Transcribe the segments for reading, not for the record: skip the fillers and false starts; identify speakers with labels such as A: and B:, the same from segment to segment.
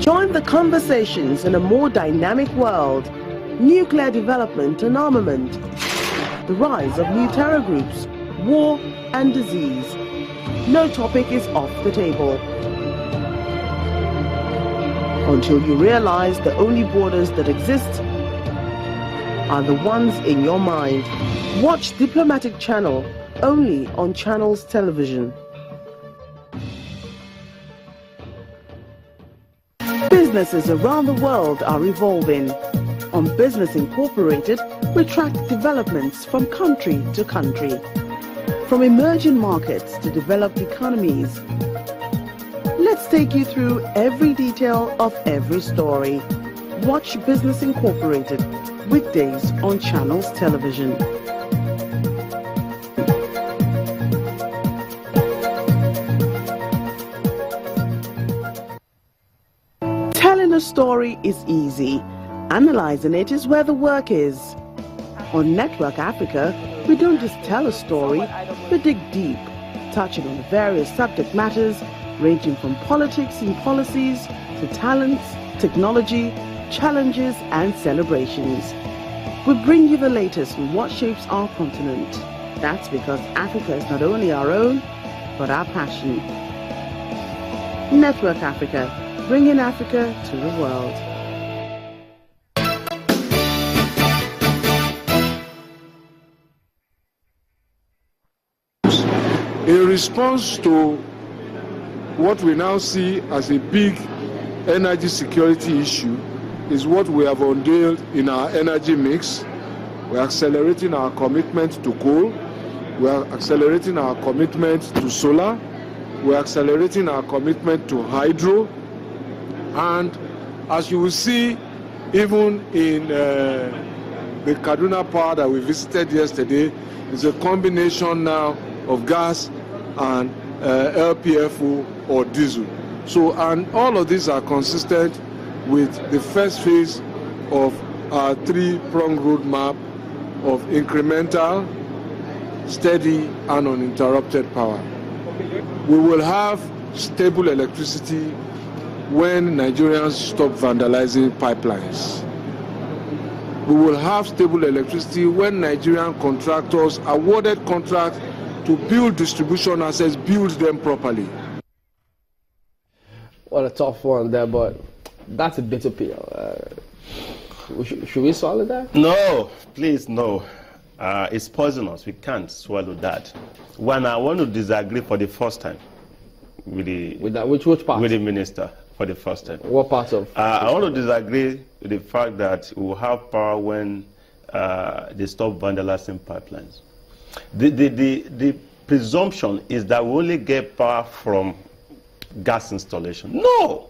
A: Join the conversations in a more dynamic world. Nuclear development and armament. The rise of new terror groups, war and disease. No topic is off the table. Until you realize the only borders that exist are the ones in your mind. Watch Diplomatic Channel only on Channels Television. Businesses around the world are evolving. On Business Incorporated, we track developments from country to country, from emerging markets to developed economies. Let's take you through every detail of every story. Watch Business Incorporated, weekdays on Channels Television. Telling a story is easy. Analyzing it is where the work is. On Network Africa, we don't just tell a story, we dig deep, touching on various subject matters ranging from politics and policies to talents, technology, challenges and celebrations. We bring you the latest on what shapes our continent. That's because Africa is not only our own, but our passion. Network Africa, bringing Africa to the world.
B: In response to what we now see as a big energy security issue is what we have unveiled in our energy mix. We are accelerating our commitment to coal. We are accelerating our commitment to solar. We are accelerating our commitment to hydro. And as you will see, even in the Kaduna power that we visited yesterday, is a combination now of gas and LPFO or diesel. So, and all of these are consistent with the first phase of our three-pronged roadmap of incremental, steady, and uninterrupted power. We will have stable electricity when Nigerians stop vandalizing pipelines. We will have stable electricity when Nigerian contractors awarded contracts to build distribution assets, build them properly.
C: Well, a tough one there, but that's a bitter pill. Should we swallow that?
D: No, please, no. It's poisonous. We can't swallow that. When I want to disagree for the first time with
C: which part?
D: With the minister for the first time.
C: What part of?
D: I want to disagree with the fact that we will have power when they stop vandalizing pipelines. The presumption is that we only get power from gas installation. No!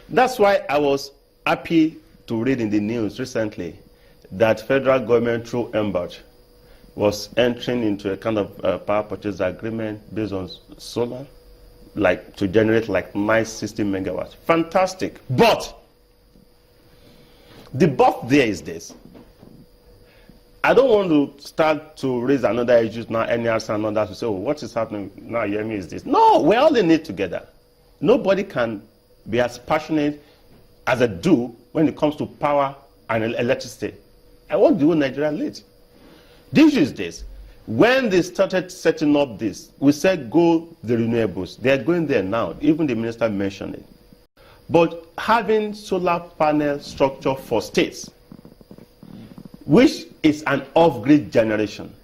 D: That's why I was happy to read in the news recently that federal government through Embark was entering into a kind of power purchase agreement based on solar, like to generate like 960 megawatts. Fantastic. But the but there is this. I don't want to start to raise another issue now, any answer and others to say, oh, what is happening now, Yemi, is this. No, we're all in it together. Nobody can be as passionate as I do when it comes to power and electricity. And what do Nigeria lead? The issue is this. When they started setting up this, we said go the renewables. They are going there now. Even the minister mentioned it. But having solar panel structure for states, which is an off-grid generation,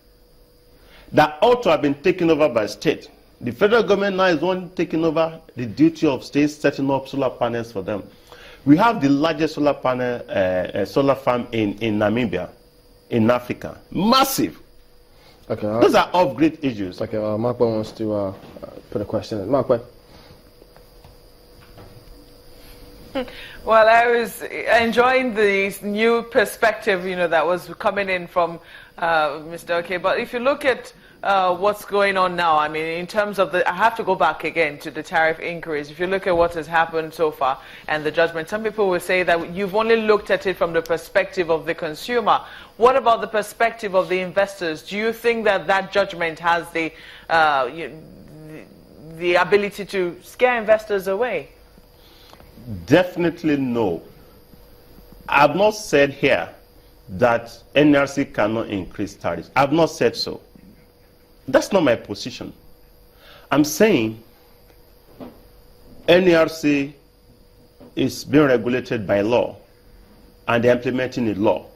D: that ought to have been taken over by state. The federal government now is one taking over the duty of states setting up solar panels for them. We have the largest solar panel, solar farm in Namibia, in Africa. Massive.
C: Okay.
D: Those are off-grid issues.
C: Okay, Mark wants to put a question in. Mark,
E: Well, I was enjoying the new perspective, that was coming in from Mr. Oke. But if you look at what's going on now, I mean, in terms of I have to go back again to the tariff inquiries. If you look at what has happened so far and the judgment, some people will say that you've only looked at it from the perspective of the consumer. What about the perspective of the investors? Do you think that that judgment has the ability to scare investors away?
D: Definitely no. I've not said here that NRC cannot increase tariffs. I've not said so. That's not my position. I'm saying NRC is being regulated by law, and they're implementing the law.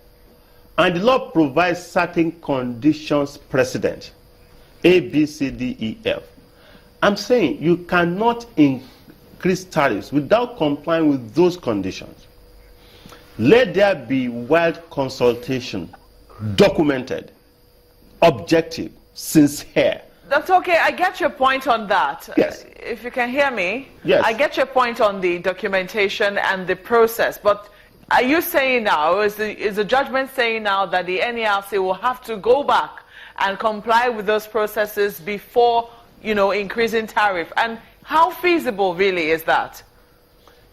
D: And the law provides certain conditions precedent, A, B, C, D, E, F. I'm saying you cannot increase tariffs without complying with those conditions. Let there be wide consultation, documented, objective, sincere.
E: That's okay. I get your point on that.
D: Yes.
E: If you can hear me.
D: Yes.
E: I get your point on the documentation and the process. But are you saying now, is the judgment saying now that the NERC will have to go back and comply with those processes before, increasing tariff? And how feasible really is that?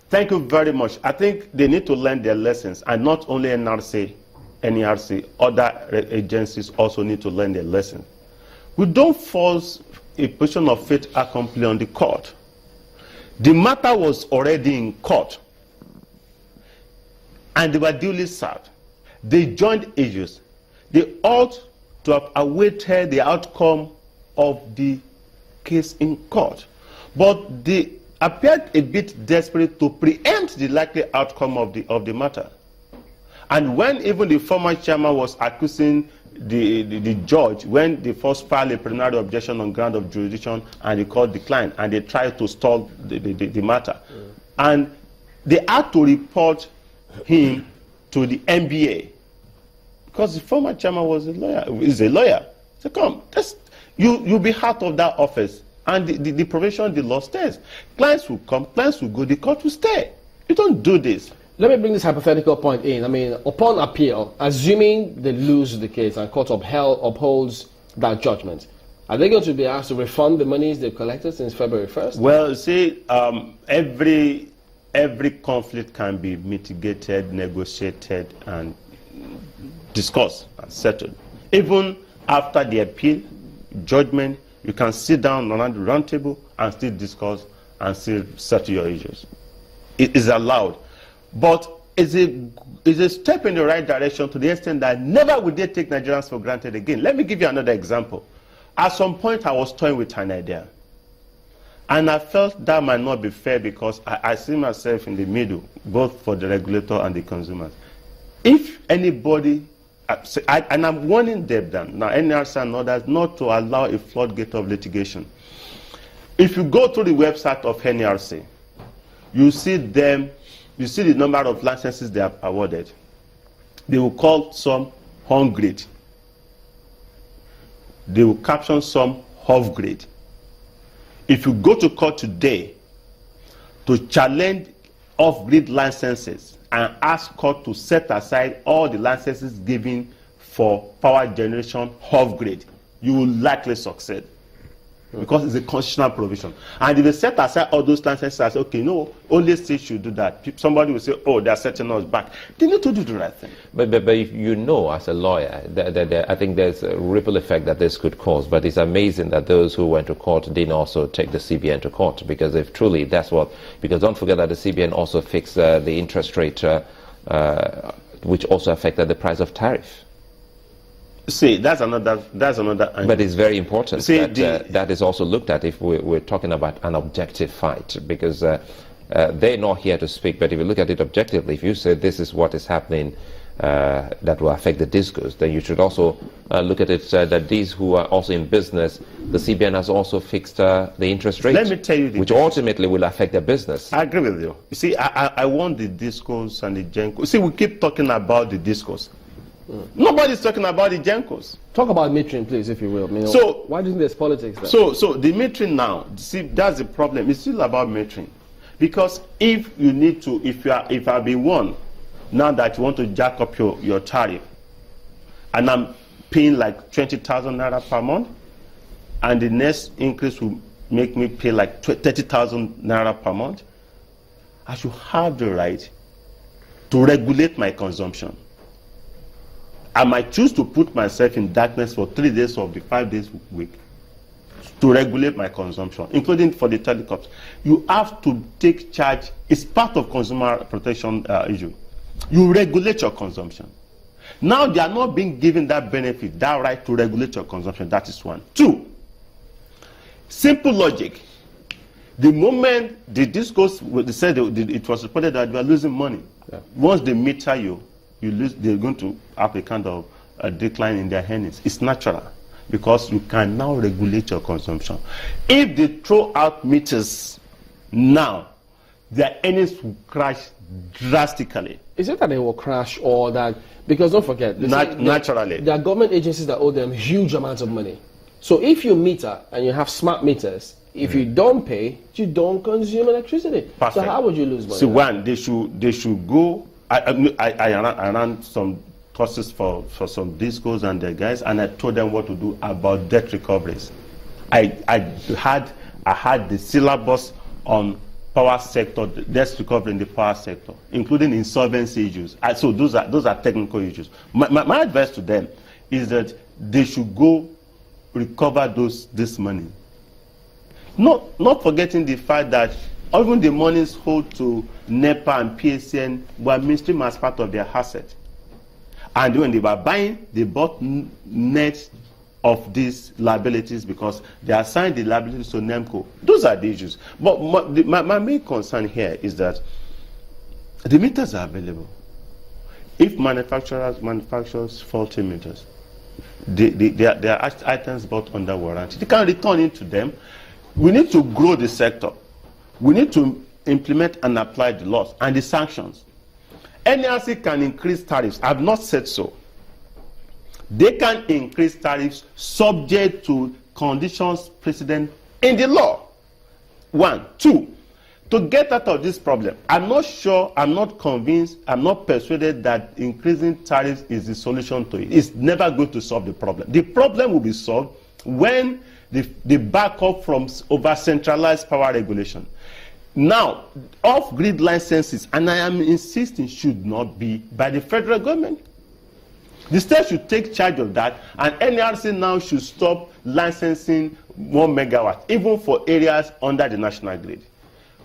D: Thank you very much. I think they need to learn their lessons, and not only NRC, NERC, other agencies also need to learn their lessons. We don't force a position of fait accompli on the court. The matter was already in court, and they were duly served. They joined issues. They ought to have awaited the outcome of the case in court. But they appeared a bit desperate to preempt the likely outcome of the matter. And when even the former chairman was accusing the judge, when they first filed a preliminary objection on ground of jurisdiction and the court declined, and they tried to stall the matter. And they had to report him to the NBA because the former chairman was a lawyer. Is a lawyer. So come, you'll be out of that office, and the provision, the law stays. Clients will come, clients will go, the court will stay. You don't do this.
C: Let me bring this hypothetical point in. I mean, upon appeal, assuming they lose the case and court upholds that judgment, are they going to be asked to refund the monies they've collected since February 1st?
D: Well, see, every conflict can be mitigated, negotiated, and discussed and settled. Even after the appeal, judgment, you can sit down around the round table and still discuss and still settle your issues. It is allowed. But it's a step in the right direction to the extent that never would they take Nigerians for granted again. Let me give you another example. At some point, I was toying with an idea. And I felt that might not be fair because I see myself in the middle, both for the regulator and the consumers. If anybody, and I'm warning them now, NRC and others, not to allow a floodgate of litigation. If you go to the website of NRC, you see the number of licenses they have awarded. They will call some on grade. They will caption some off grade. If you go to court today to challenge off-grid licenses and ask court to set aside all the licenses given for power generation off-grid, you will likely succeed. Because it's a constitutional provision. And if they set aside all those licenses and say, okay, no, only states should do that, somebody will say, oh, they're setting us back. They need to do the right thing.
F: But if you know, as a lawyer, I think there's a ripple effect that this could cause. But it's amazing that those who went to court didn't also take the CBN to court. Because if truly that's what, because don't forget that the CBN also fixed the interest rate, which also affected the price of tariff.
D: See, that's another angle.
F: But it's very important
D: See,
F: that is also looked at if we're talking about an objective fight, because they're not here to speak. But if you look at it objectively, if you say this is what is happening that will affect the discourse, then you should also look at it that these who are also in business, the CBN has also fixed the interest rate.
D: Let me tell you,
F: which ultimately will affect their business.
D: I agree with you. You see, I want the discourse and the GENCO. See, we keep talking about the discourse. Nobody's talking about the GENCOs.
C: Talk about metering, please, if you will.
D: So
C: why do you think there's politics there?
D: So the metering now, see, that's the problem. It's still about metering, because if you need to, if I've been one, now that you want to jack up your tariff, and I'm paying like 20,000 naira per month, and the next increase will make me pay like 30,000 naira per month, I should have the right to regulate my consumption. I might choose to put myself in darkness for 3 days of the 5 days week to regulate my consumption, including for the telecoms. You have to take charge. It's part of consumer protection issue. You regulate your consumption. Now they are not being given that benefit, that right to regulate your consumption. That is one. Two, simple logic. The moment the discourse, they said it was reported that you are losing money. Yeah. Once they meter you lose. They're going to have a kind of a decline in their earnings. It's natural because you can now regulate your consumption. If they throw out meters now, their earnings will crash drastically.
C: Is it that they will crash or that, because don't forget,
D: naturally,
C: there are government agencies that owe them huge amounts of money. So if you meter and you have smart meters, if you don't pay, you don't consume electricity.
D: Perfect.
C: So how would you lose money?
D: So one, they should go. I ran some courses for some discos and the guys, and I told them what to do about debt recoveries. I had the syllabus on power sector, debt recovery in the power sector, including insolvency issues. So those are technical issues. My advice to them is that they should go recover this money. Not forgetting the fact that even the monies owed to NEPA and PSN were mainstream as part of their asset. And when they were buying, they bought net of these liabilities because they assigned the liabilities to NEMCO. Those are the issues. But my main concern here is that the meters are available. If manufacturers faulty meters, they are items bought under warranty. They can return it to them. We need to grow the sector. We need to implement and apply the laws and the sanctions. NRC can increase tariffs. I have not said so. They can increase tariffs subject to conditions precedent in the law. One. Two, to get out of this problem, I'm not sure, I'm not convinced, I'm not persuaded that increasing tariffs is the solution to it. It's never going to solve the problem. The problem will be solved when the backup from over-centralized power regulation. Now, off-grid licenses, and I am insisting, should not be by the federal government. The state should take charge of that, and NRC now should stop licensing 1 megawatt, even for areas under the national grid.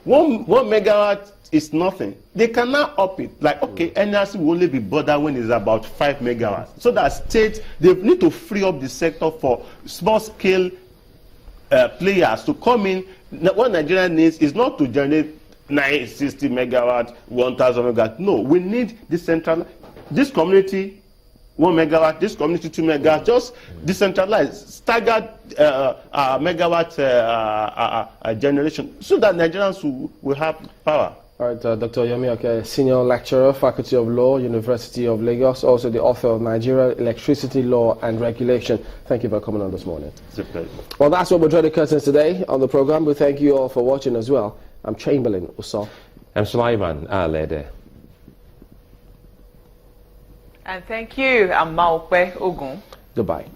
D: 1 megawatt is nothing. They can now up it. Like, okay, NRC will only be bothered when it's about 5 megawatts. So that states, they need to free up the sector for small-scale players to come in. What Nigeria needs is not to generate 960 megawatt, 1,000 megawatt. No, we need decentralized. This community, 1 megawatt, this community, 2 megawatt, just decentralized, staggered megawatt generation, so that Nigerians will have power.
C: All right, Dr. Yemi Oke, Senior Lecturer, Faculty of Law, University of Lagos, also the author of Nigeria Electricity Law and Regulation. Thank you for coming on this morning.
D: It's a pleasure.
C: Well, that's what we're drawing the curtains today on the program. We thank you all for watching as well. I'm Chamberlain Uso.
F: I'm Sulaiman Alede.
E: And thank you, I'm Maokwe Ogun.
C: Goodbye.